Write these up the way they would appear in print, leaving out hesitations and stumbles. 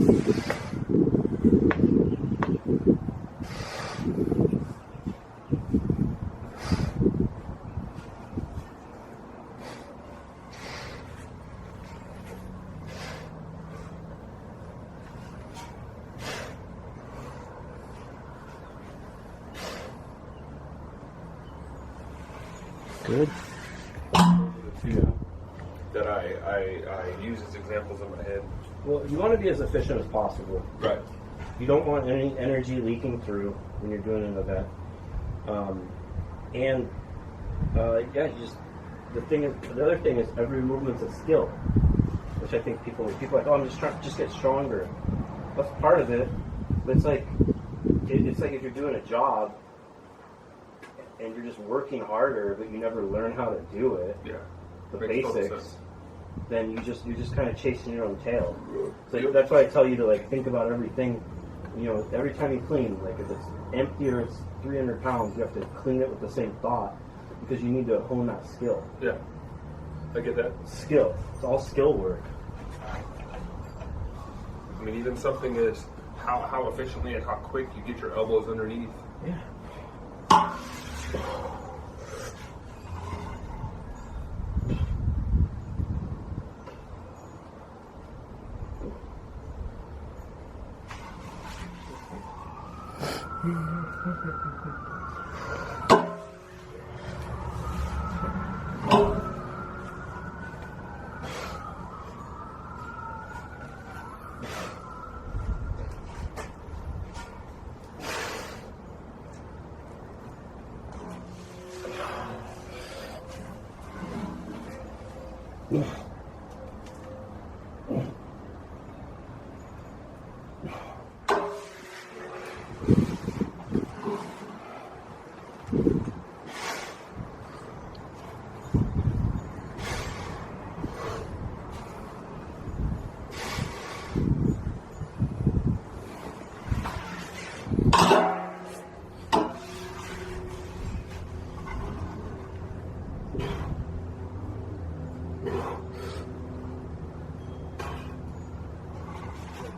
Good. That I use as examples in my head. Well, you want to be as efficient as possible. Right. You don't want any energy leaking through when you're doing an event. Yeah, you just the other thing is every movement's a skill, which I think people are like, oh, I'm just trying to just get stronger. That's part of it, but it's like if you're doing a job and you're just working harder, but you never learn how to do it. Yeah. The Makes total basics. sense. Then you're just kind of chasing your own tail. So that's why I tell you to like think about everything. You know, every time you clean, like if it's empty or it's 300 pounds, you have to clean it with the same thought because you need to hone that skill. Yeah. I get that. Skill. It's all skill work. I mean, even something as how efficiently and how quick you get your elbows underneath. Yeah.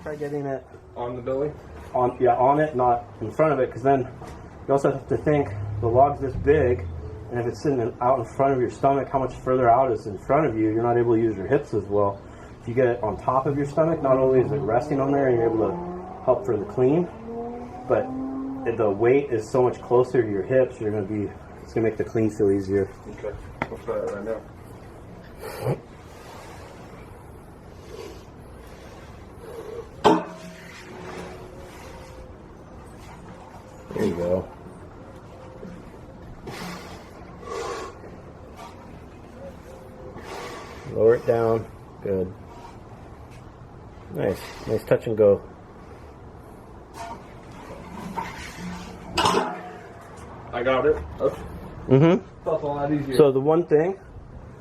Try getting it On the belly? on it, not in front of it, because then you also have to think the log's this big, and if it's sitting out in front of your stomach, how much further out is in front of you? You're not able to use your hips as well. If you get it on top of your stomach, not only is it resting on there and you're able to help for the clean, but the weight is so much closer to your hips. It's gonna make the clean feel easier. Okay. I'll try that right now. There you go. Lower it down. Good. Nice. Nice touch and go. I got it. Okay. Mm-hmm. That's a lot easier. So the one thing,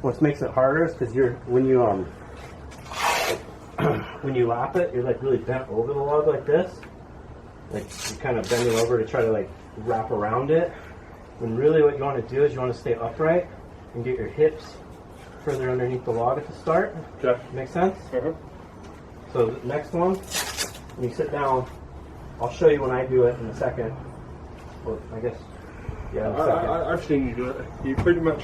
what makes it harder is because when you lap it, you're like really bent over the log like this. Like you're kind of bending over to try to like wrap around it. When really what you want to do is you want to stay upright and get your hips further underneath the log at the start. Okay. Make sense? Uh-huh. So the next one, when you sit down, I'll show you when I do it in a second. Well, I guess, yeah, in a second. I've seen you do it. You pretty much.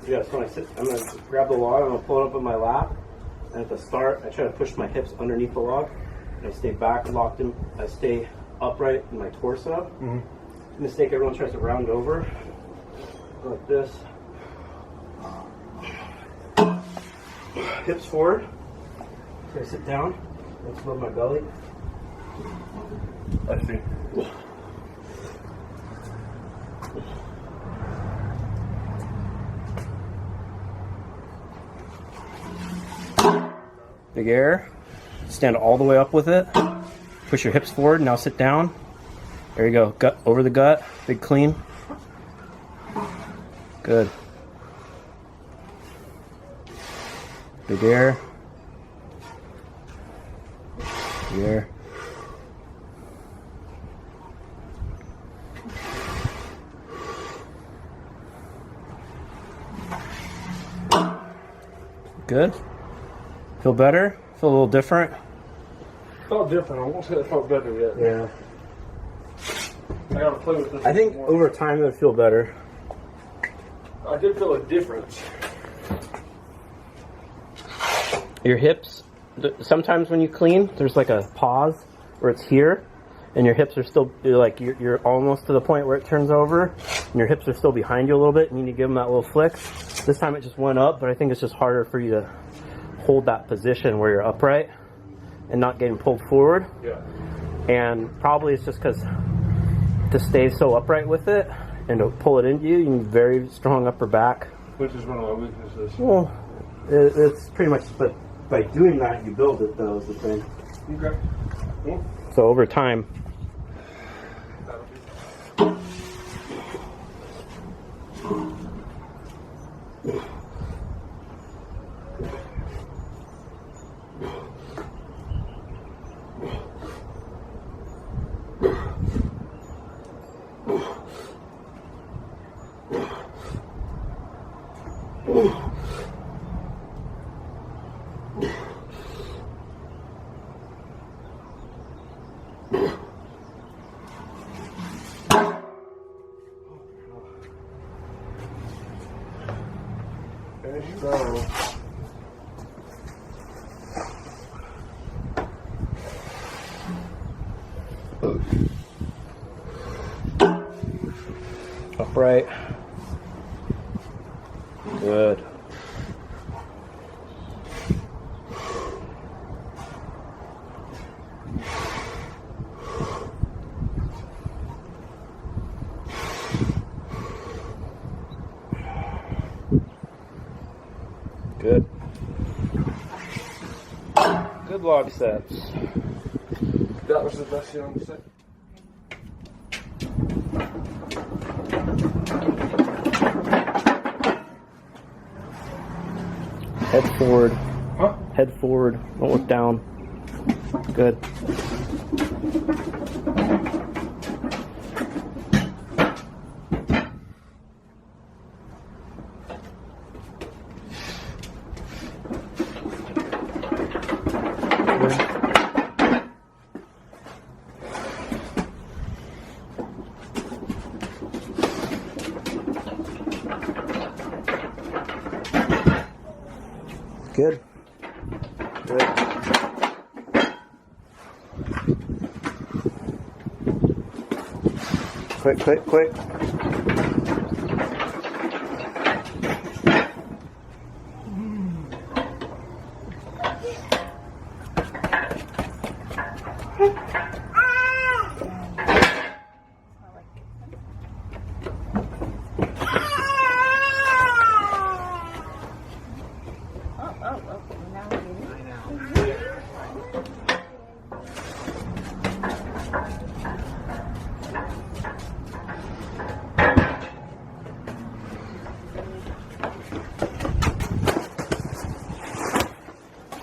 Yeah, so when I sit, I'm going to grab the log, I'm going to pull it up in my lap, and at the start, I try to push my hips underneath the log, and I stay back locked in, I stay upright in my torso. Mm-hmm. Mistake everyone tries to round over, like this. Hips forward, so I sit down, let's above my belly. I see. Big air. Stand all the way up with it. Push your hips forward. Now sit down. There you go. Gut over the gut. Big clean. Good. Big air. Big air. Good. Feel better? Feel a little different? Felt different. I won't say it felt better yet. Yeah. I gotta play with this. I think more. over time it'll feel better. I did feel a difference. Your hips, sometimes when you clean, there's like a pause where it's here, and your hips are still, you're almost to the point where it turns over, and your hips are still behind you a little bit, and you need to give them that little flick. This time it just went up, but I think it's just harder for you to hold that position where you're upright and not getting pulled forward. Yeah. And probably it's just because to stay so upright with it and to pull it into you, you need very strong upper back. Which is one of my weaknesses. Well, it's pretty much, but by doing that, you build it, though, is the thing. Okay. Cool. So over time. There you go. Upright. Good. Good. Good log sets. That was the best thing on the set. Head forward. Huh? Head forward. Don't look down. Good. Good. Good. Quick, quick, quick.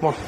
Come on.